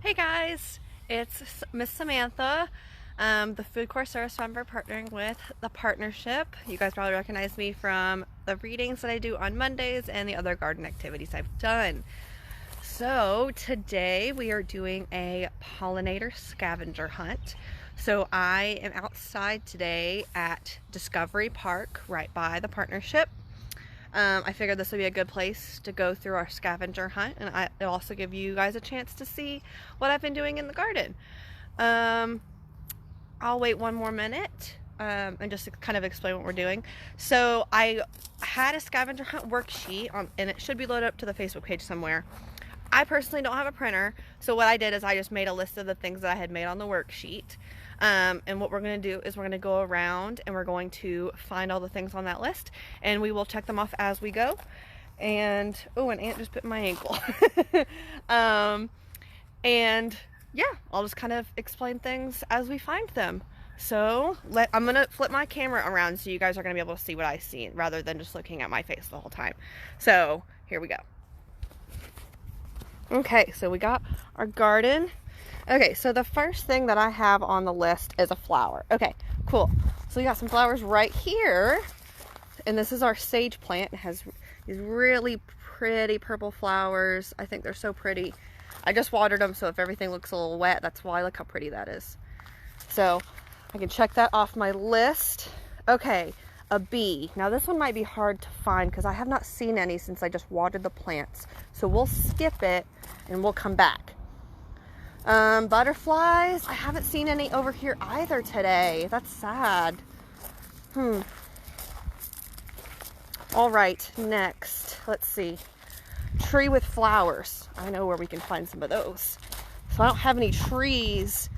Hey guys, it's Miss Samantha, the food course service member partnering with the partnership. You guys probably recognize me from the readings that I do on Mondays and the other garden activities I've done. So today we are doing a pollinator scavenger hunt. So I am outside today at Discovery Park right by the partnership. I figured this would be a good place to go through our scavenger hunt, and it'll also give you guys a chance to see what I've been doing in the garden. I'll wait one more minute and just kind of explain what we're doing. So I had a scavenger hunt worksheet and it should be loaded up to the Facebook page somewhere. I personally don't have a printer, so what I did is I just made a list of the things that I had made on the worksheet. And what we're going to do is we're going to go around and we're going to find all the things on that list, and we will check them off as we go. And oh, an ant just bit my ankle. And yeah, I'll just kind of explain things as we find them. So I'm going to flip my camera around so you guys are going to be able to see what I see rather than just looking at my face the whole time. So here we go. Okay, so we got our garden. Okay, so the first thing that I have on the list is a flower. Okay, cool. So we got some flowers right here. And this is our sage plant. It has these really pretty purple flowers. I think they're so pretty. I just watered them, so if everything looks a little wet, that's why. Look how pretty that is. So I can check that off my list. Okay, a bee. Now this one might be hard to find because I have not seen any since I just watered the plants. So we'll skip it and we'll come back. Butterflies. I haven't seen any over here either today. That's sad. All right, next. Let's see. Tree with flowers. I know where we can find some of those. So I don't have any trees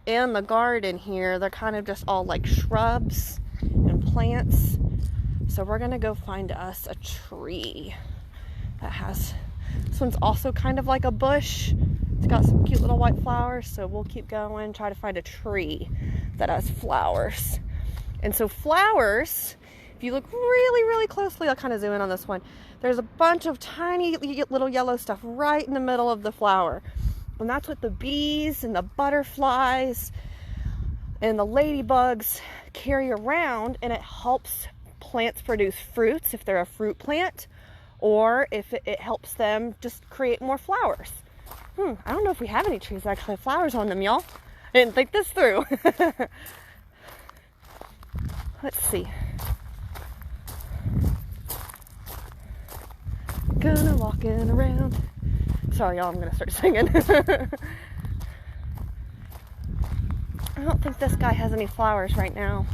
in the garden here. They're kind of just all like shrubs and plants. So we're gonna go find us a tree that has, this one's also kind of like a bush. It's got some cute little white flowers, so we'll keep going, try to find a tree that has flowers. And so flowers, if you look really, really closely, I'll kind of zoom in on this one. There's a bunch of tiny little yellow stuff right in the middle of the flower. And that's what the bees and the butterflies and the ladybugs carry around, and it helps plants produce fruits if they're a fruit plant, or if it helps them just create more flowers. I don't know if we have any trees that actually have flowers on them, y'all. I didn't think this through. Let's see. Gonna walking around. Sorry, y'all, I'm gonna start singing. I don't think this guy has any flowers right now.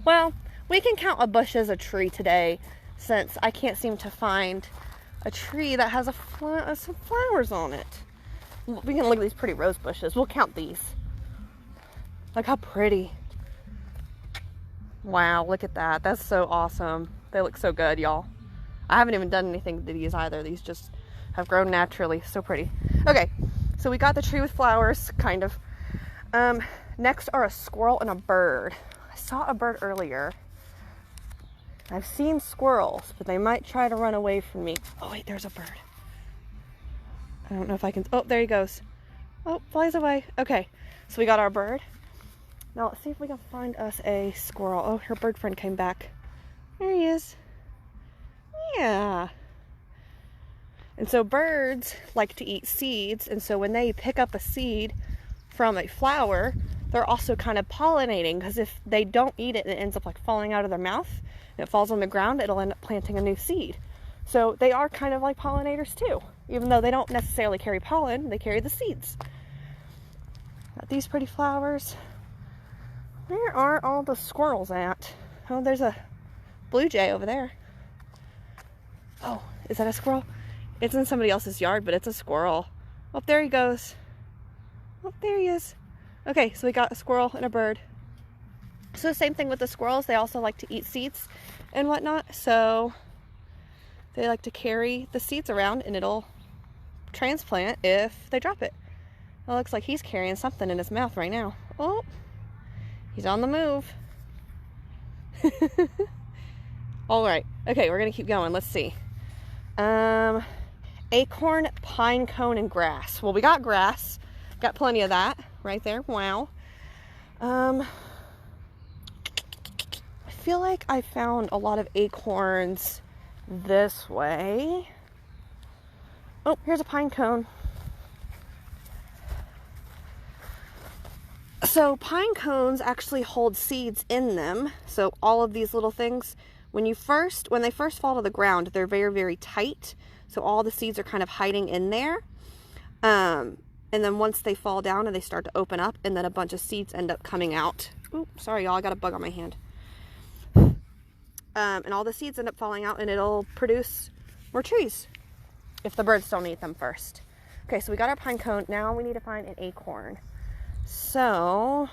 Well, we can count a bush as a tree today, since I can't seem to find a tree that has some flowers on it. We can look at these pretty rose bushes. We'll count these. Look how pretty. Wow, look at that. That's so awesome. They look so good, y'all. I haven't even done anything to these either. These just have grown naturally. So pretty. Okay, so we got the tree with flowers, kind of. Next are a squirrel and a bird. I saw a bird earlier. I've seen squirrels, but they might try to run away from me. Oh wait, there's a bird. I don't know if I can, oh, there he goes. Oh, flies away. Okay, so we got our bird. Now let's see if we can find us a squirrel. Oh, her bird friend came back. There he is. Yeah. And so birds like to eat seeds, and so when they pick up a seed from a flower, they're also kind of pollinating, because if they don't eat it and it ends up like falling out of their mouth and it falls on the ground, it'll end up planting a new seed. So they are kind of like pollinators too. Even though they don't necessarily carry pollen, they carry the seeds. Got these pretty flowers. Where are all the squirrels at? Oh, there's a blue jay over there. Oh, is that a squirrel? It's in somebody else's yard, but it's a squirrel. Oh, there he goes. Oh, there he is. Okay, so we got a squirrel and a bird. So same thing with the squirrels. They also like to eat seeds and whatnot. So they like to carry the seeds around, and it'll transplant if they drop it. It looks like he's carrying something in his mouth right now. Oh, he's on the move. All right. Okay, we're gonna keep going. Let's see. Acorn, pine cone, and grass. Well, we got grass. Got plenty of that right there. Wow. I feel like I found a lot of acorns this way. Oh, here's a pine cone. So pine cones actually hold seeds in them. So all of these little things, when they first fall to the ground, they're very, very tight. So all the seeds are kind of hiding in there. And then once they fall down and they start to open up, and then a bunch of seeds end up coming out. Oh, sorry y'all, I got a bug on my hand. And all the seeds end up falling out, and it'll produce more trees if the birds don't eat them first. Okay, so we got our pine cone. Now we need to find an acorn. So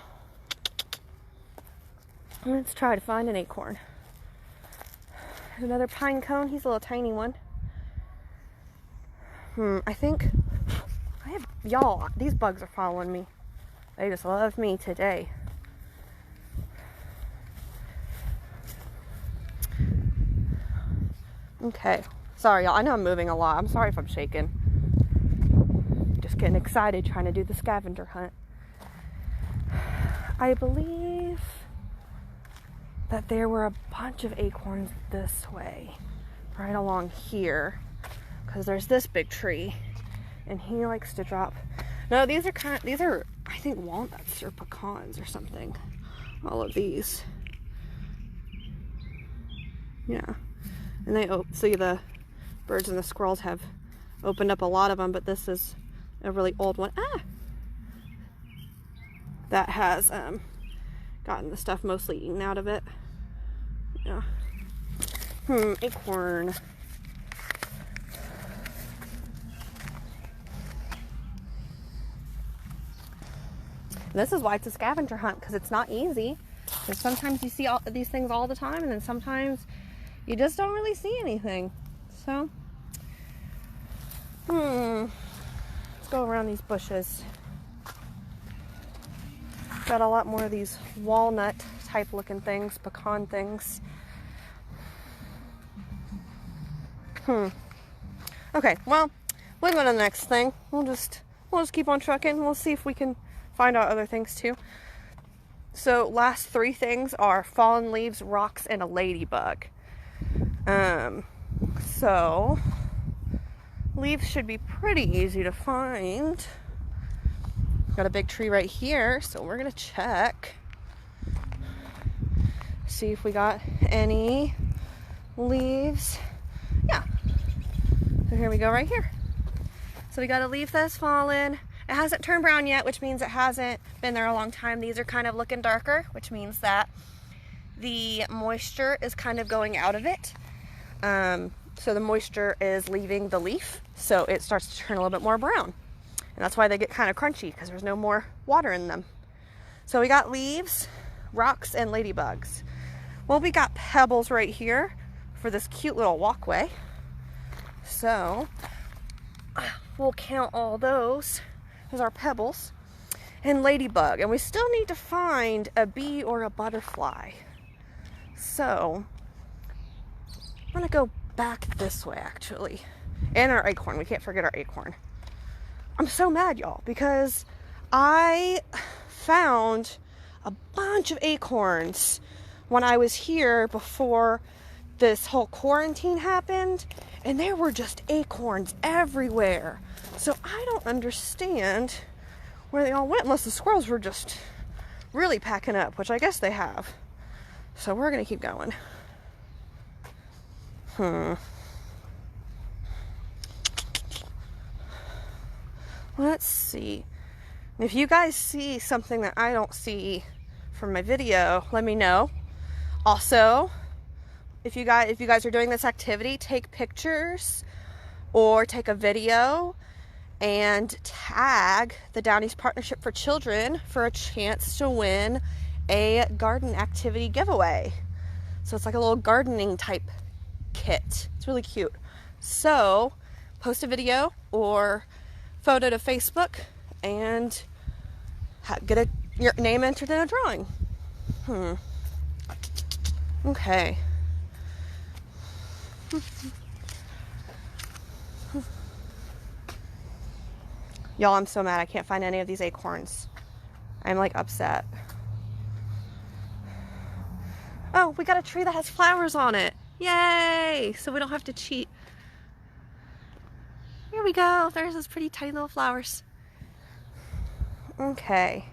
let's try to find an acorn. There's another pine cone. He's a little tiny one. I think y'all, these bugs are following me. They just love me today. Okay, sorry y'all, I know I'm moving a lot. I'm sorry if I'm shaking. Just getting excited trying to do the scavenger hunt. I believe that there were a bunch of acorns this way, right along here, because there's this big tree, and he likes to drop. No, these are I think walnuts or pecans or something. All of these. Yeah. And they see the birds and the squirrels have opened up a lot of them, but this is a really old one. That has gotten the stuff mostly eaten out of it. Yeah. Acorn. This is why it's a scavenger hunt, because it's not easy. Because sometimes you see all these things all the time, and then sometimes you just don't really see anything. So, let's go around these bushes. Got a lot more of these walnut type looking things, pecan things. Okay, well, we'll go to the next thing. We'll just keep on trucking. We'll see if we can find out other things too. So last three things are fallen leaves, rocks, and a ladybug. So leaves should be pretty easy to find. Got a big tree right here, so we're gonna check. See if we got any leaves. Yeah. So here we go right here. So we got a leaf that's fallen. It hasn't turned brown yet, which means it hasn't been there a long time. These are kind of looking darker, which means that the moisture is kind of going out of it. So the moisture is leaving the leaf, so it starts to turn a little bit more brown. And that's why they get kind of crunchy, because there's no more water in them. So we got leaves, rocks, and ladybugs. Well, we got pebbles right here for this cute little walkway. So we'll count all those as our pebbles. And ladybug. And we still need to find a bee or a butterfly. So I'm gonna go back this way, actually. And our acorn. We can't forget our acorn. I'm so mad, y'all, because I found a bunch of acorns when I was here before this whole quarantine happened, and there were just acorns everywhere. So I don't understand where they all went, unless the squirrels were just really packing up, which I guess they have. So we're gonna keep going. Let's see. If you guys see something that I don't see from my video, let me know. Also, if you guys are doing this activity, take pictures or take a video and tag the Down East Partnership for Children for a chance to win a garden activity giveaway. So it's like a little gardening type kit. It's really cute. So post a video or photo to Facebook and get your name entered in a drawing. Okay. Y'all, I'm so mad I can't find any of these acorns. I'm like upset. Oh, we got a tree that has flowers on it. Yay! So we don't have to cheat. Here we go. There's those pretty tiny little flowers. Okay.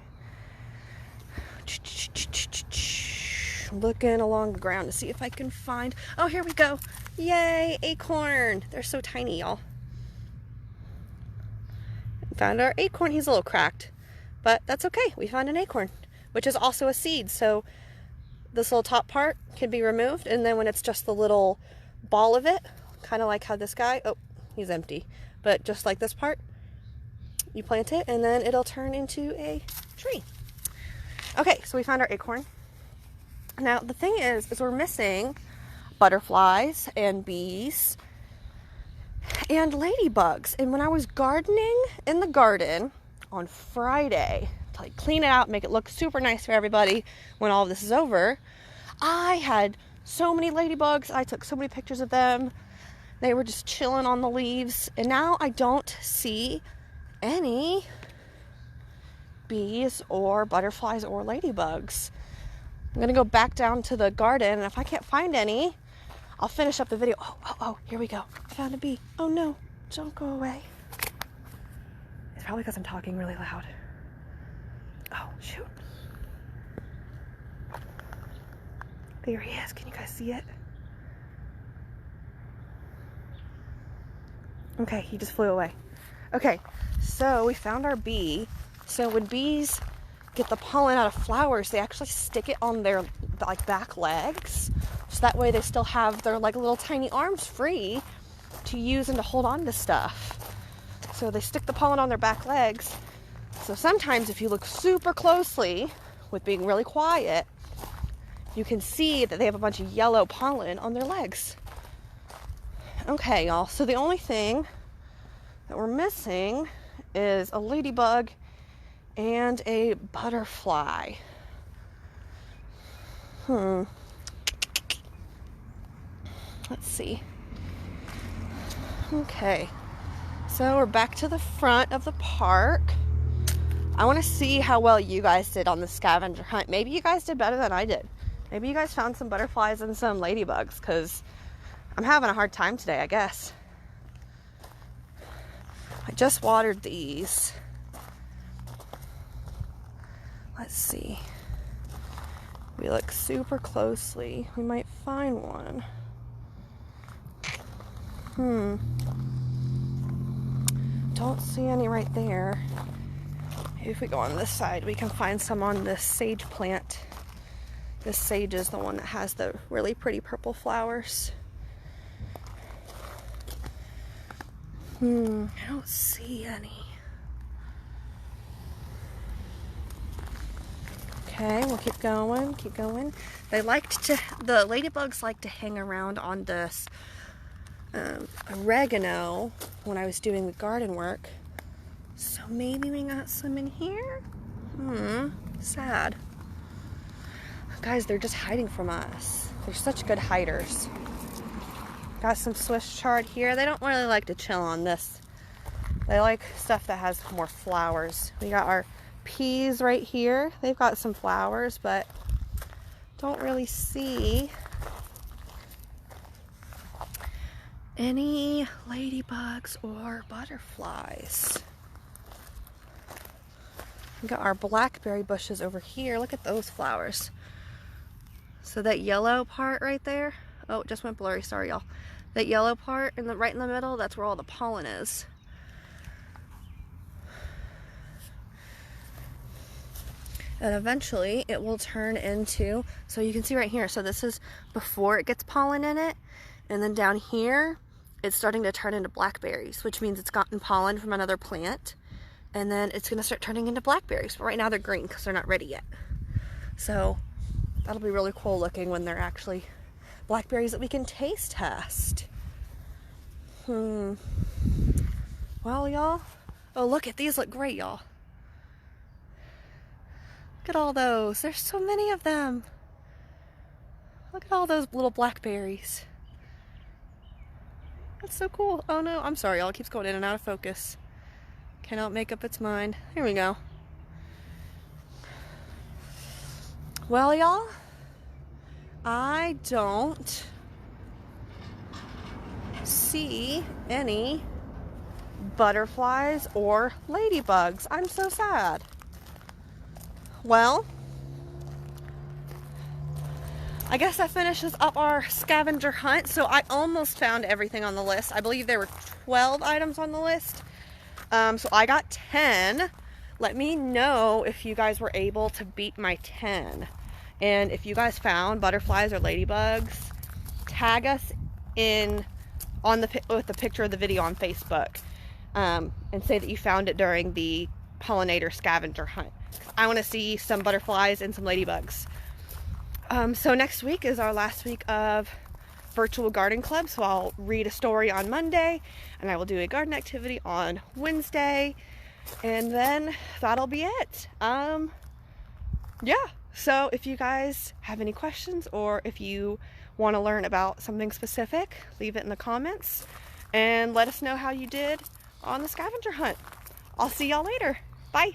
Looking along the ground to see if I can find... Oh, here we go. Yay, acorn. They're so tiny, y'all. Found our acorn. He's a little cracked, but that's okay. We found an acorn, which is also a seed. So this little top part can be removed, and then when it's just the little ball of it, kind of like how this guy, oh, he's empty, but just like this part, you plant it, and then it'll turn into a tree. Okay, so we found our acorn. Now, the thing is we're missing butterflies and bees and ladybugs. And when I was gardening in the garden on Friday to like clean it out, make it look super nice for everybody when all of this is over, I had so many ladybugs. I took so many pictures of them. They were just chilling on the leaves. And now I don't see any bees or butterflies or ladybugs. I'm gonna go back down to the garden, and if I can't find any, I'll finish up the video. Oh, here we go. I found a bee. Oh no, don't go away. It's probably because I'm talking really loud. Oh, shoot. There he is. Can you guys see it? Okay, he just flew away. Okay, so we found our bee. So when bees get the pollen out of flowers, they actually stick it on their like back legs, so that way they still have their like little tiny arms free to use and to hold on to stuff. So they stick the pollen on their back legs. So sometimes if you look super closely with being really quiet, you can see that they have a bunch of yellow pollen on their legs. Okay, y'all, so the only thing that we're missing is a ladybug and a butterfly. Let's see. Okay, so we're back to the front of the park. I want to see how well you guys did on the scavenger hunt. Maybe you guys did better than I did. Maybe you guys found some butterflies and some ladybugs, because I'm having a hard time today, I guess. I just watered these. Let's see. We look super closely. We might find one. Don't see any right there. Maybe if we go on this side, we can find some on this sage plant. This sage is the one that has the really pretty purple flowers. I don't see any. Okay, we'll keep going, keep going. The ladybugs like to hang around on this oregano when I was doing the garden work. So maybe we got some in here? Sad. Guys, they're just hiding from us. They're such good hiders. Got some Swiss chard here. They don't really like to chill on this. They like stuff that has more flowers. We got our peas right here. They've got some flowers, but don't really see any ladybugs or butterflies. We got our blackberry bushes over here. Look at those flowers. So that yellow part right there, oh, it just went blurry, sorry y'all. That yellow part right in the middle, that's where all the pollen is. And eventually it will turn into, so you can see right here, so this is before it gets pollen in it, and then down here it's starting to turn into blackberries, which means it's gotten pollen from another plant, and then it's going to start turning into blackberries. But right now they're green because they're not ready yet. So that'll be really cool looking when they're actually blackberries that we can taste test. Well, y'all, oh, look at these, look great, y'all. Look at all those. There's so many of them. Look at all those little blackberries. That's so cool. Oh no, I'm sorry, y'all. It keeps going in and out of focus. Cannot make up its mind. Here we go. Well, y'all, I don't see any butterflies or ladybugs. I'm so sad. Well, I guess that finishes up our scavenger hunt. So I almost found everything on the list. I believe there were 12 items on the list. So I got 10. Let me know if you guys were able to beat my 10. And if you guys found butterflies or ladybugs, tag us in on with the picture of the video on Facebook, and say that you found it during the Pollinator scavenger hunt. I want to see some butterflies and some ladybugs. So next week is our last week of virtual garden club. So I'll read a story on Monday, and I will do a garden activity on Wednesday, and then that'll be it. Yeah. So if you guys have any questions, or if you want to learn about something specific, leave it in the comments and let us know how you did on the scavenger hunt. I'll see y'all later. Bye.